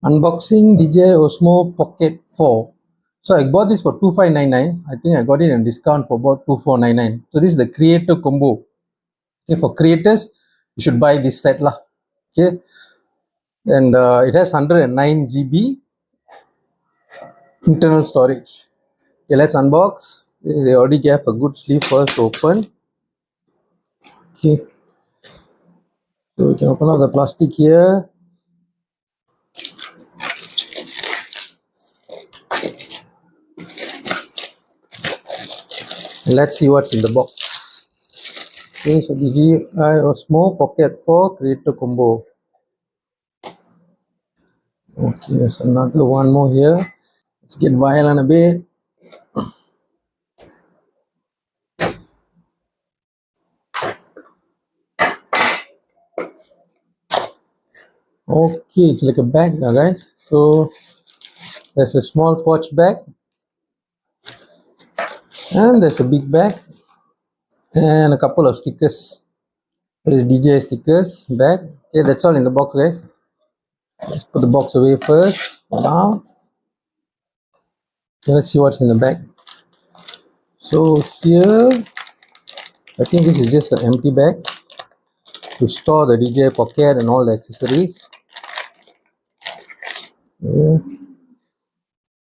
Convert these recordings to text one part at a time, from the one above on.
Unboxing DJI Osmo Pocket 4. So I bought this for 2599. I think I got it in discount for about 2499. So this is the creator combo. Okay, for creators, you should buy this set lah. Okay, and it has 109 GB internal storage. Okay, let's unbox. They already gave a good sleeve for us to open. Okay, so we can open up the plastic here. Let's see what's in the box. Okay, so DJI Osmo Pocket 4 Creator Combo. Okay, there's another one more here. Let's get violent a bit. Okay, it's like a bag, guys. So there's a small pouch bag, and there's a big bag, and a couple of stickers. There's DJI stickers bag. Okay, that's all in the box, guys. Let's put the box away first. Now, okay, let's see what's in the bag. So here, I think this is just an empty bag to store the DJI Pocket and all the accessories. Yeah.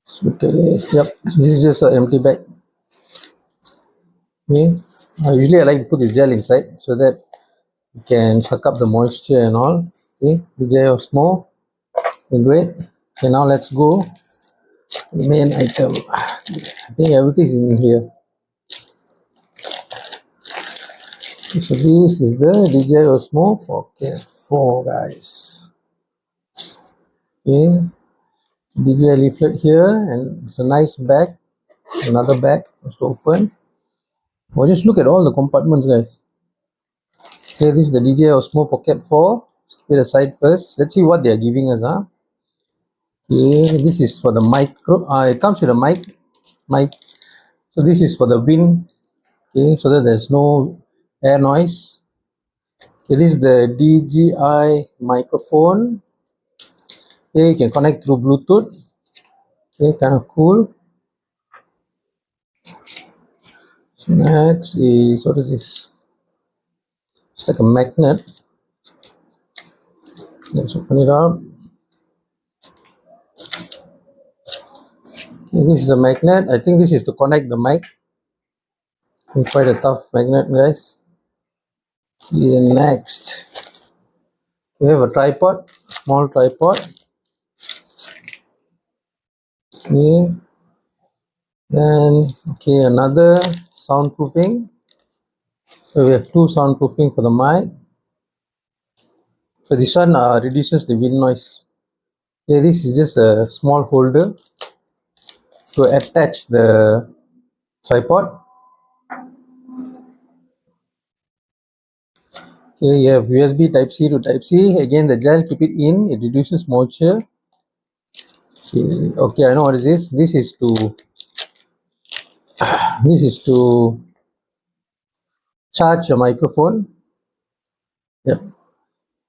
Let's look at it. Yep, this is just an empty bag. Okay. Usually I like to put this gel inside so that it can suck up the moisture and all. Okay, DJI Osmo. Okay, great. Okay, now let's go to the main item. I think everything's in here. So this is the DJI Osmo Pocket 4, guys. Okay, DJI leaflet here, and it's a nice bag. Another bag to open. Well, just look at all the compartments, guys. Okay, this is the DJI Osmo Pocket 4. Let's keep it aside first. Let's see what they are giving us. Okay, this is for the micro. It comes with a mic. So this is for the wind. Okay, so that there's no air noise. Okay, this is the DJI microphone. Okay, you can connect through Bluetooth. Okay, kind of cool. So next is, what is this? It's like a magnet. Let's open it up. Okay, this is a magnet. I think this is to connect the mic. It's quite a tough magnet, guys. Okay, next we have a tripod, small tripod. Okay, then another soundproofing. So we have two soundproofing for the mic. So this one reduces the wind noise. Okay, this is just a small holder to attach the tripod. Okay, you have USB Type C to Type C. Again, the gel, keep it in. It reduces moisture. Okay, I know what is this. This is to charge a microphone. Yep.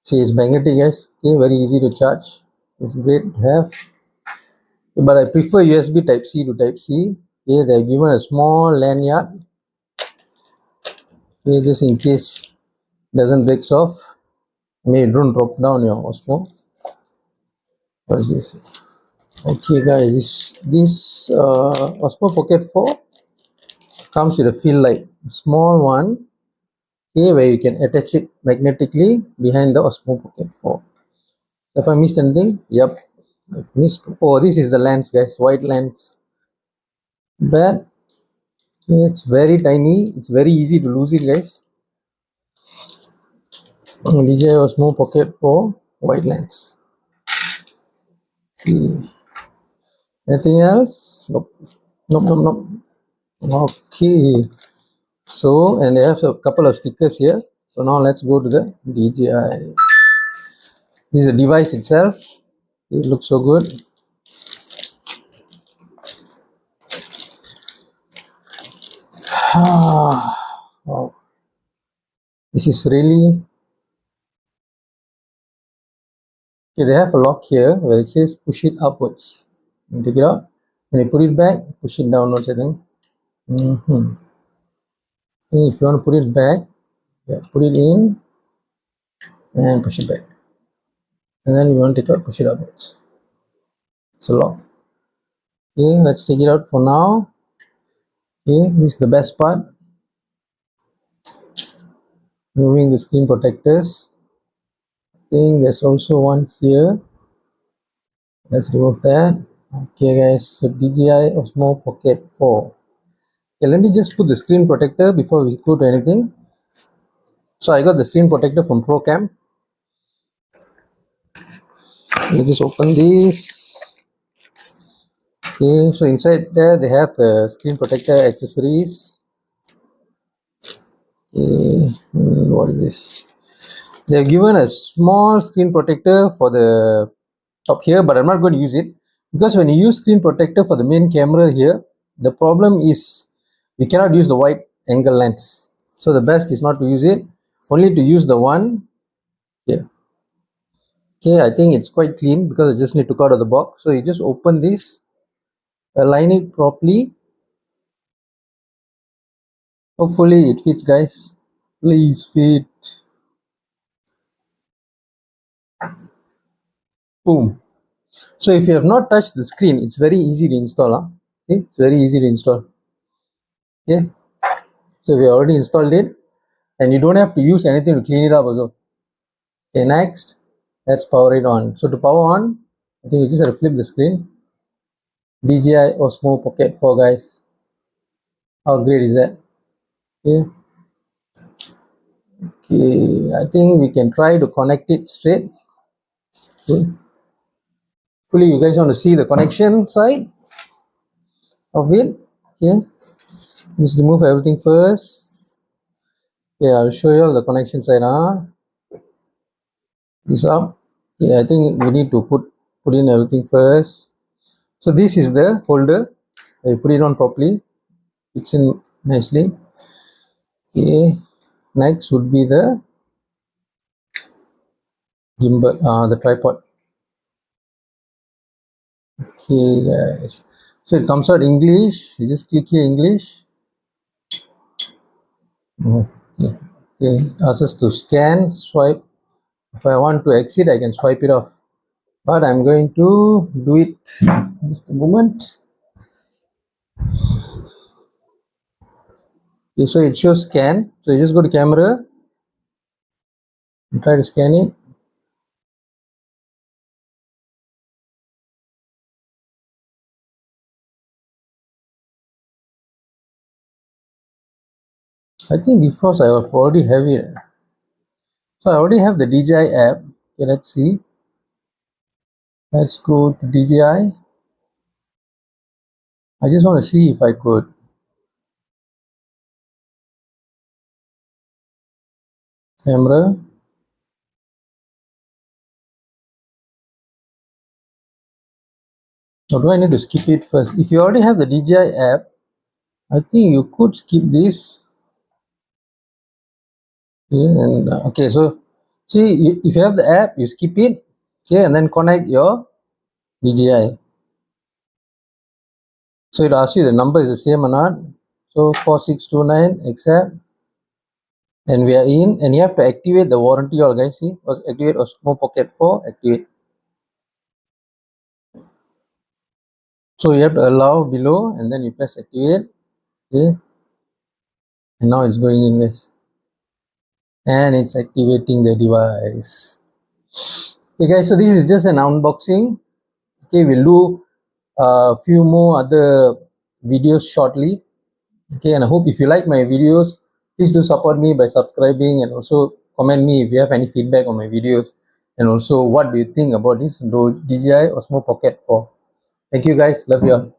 See, it's magnetic, guys. Okay, very easy to charge. It's great to have. But I prefer USB Type C to Type C. Okay, they're given a small lanyard. Okay, just in case it doesn't break off. May don't drop down your Osmo. What is this? Okay, guys, this Osmo Pocket 4 comes with a fill light, a small one. Okay, where you can attach it magnetically behind the Osmo Pocket 4. If I missed anything, yep, I missed. Oh, this is the lens, guys, white lens. But okay, it's very tiny. It's very easy to lose it, guys. DJI Osmo Pocket 4 white lens. Okay. Anything else? Nope. Nope. Okay. So, and they have a couple of stickers here. So now let's go to the DJI. This is the device itself. It looks so good. Wow. This is really Okay, they have a lock here where it says push it upwards. You take it out. When you put it back, push it downwards, I think. If you want to put it back, yeah, put it in and push it back. And then you want to take out, push it upwards. It's a lock. Okay, let's take it out for now. Okay, this is the best part. Removing the screen protectors. I think there's also one here. Let's remove that. Okay guys, so DJI Osmo Pocket 4. Okay, let me just put the screen protector before we go to anything. So I got the screen protector from ProCam. Let me just open this. Okay, so inside there they have the screen protector accessories. Okay, what is this? They have given a small screen protector for the top here, but I'm not going to use it because when you use screen protector for the main camera here, the problem is you cannot use the wide angle lens. So the best is not to use it, only to use the one here. Okay, I think it's quite clean because I just need to cut out of the box. So you just open this, align it properly. Hopefully it fits, guys. Please fit. Boom. So if you have not touched the screen, it's very easy to install. See, it's very easy to install. Okay, so we already installed it, and you don't have to use anything to clean it up also. Okay, next, let's power it on. So to power on, I think you just have to flip the screen. DJI Osmo Pocket 4, guys. How great is that? Okay. Okay, I think we can try to connect it straight. Okay. Hopefully you guys want to see the connection side of it. Okay, just remove everything first. Okay, I'll show you all the connection side. This up. Okay, I think we need to put in everything first. So this is the holder. I put it on properly. Fits in nicely. Okay, next would be the gimbal, the tripod. Okay, guys. So it comes out English. You just click here English. Okay. Okay. It asks us to scan, swipe. If I want to exit, I can swipe it off. But I'm going to do it just a moment. Okay, so it shows scan. So you just go to camera and try to scan it. I think because I already have it. So I already have the DJI app. Okay, let's see. Let's go to DJI. I just want to see if I could camera. Or do I need to skip it first? If you already have the DJI app, I think you could skip this. Okay, and okay, so see, if you have the app, you skip it. Okay, and then connect your DJI. So it asks you the number is the same or not. So 4629 accept, and we are in, and you have to activate the warranty. All guys, see, activate Osmo Pocket 4, activate. So you have to allow below, and then you press activate. Okay, and now it's going in, guys, and it's activating the device. Okay, guys, so this is just an unboxing. Okay, we'll do a few more other videos shortly. Okay, and I hope if you like my videos, please do support me by subscribing, and also comment me if you have any feedback on my videos, and also what do you think about this DJI Osmo Pocket 4. Thank you guys, love you all.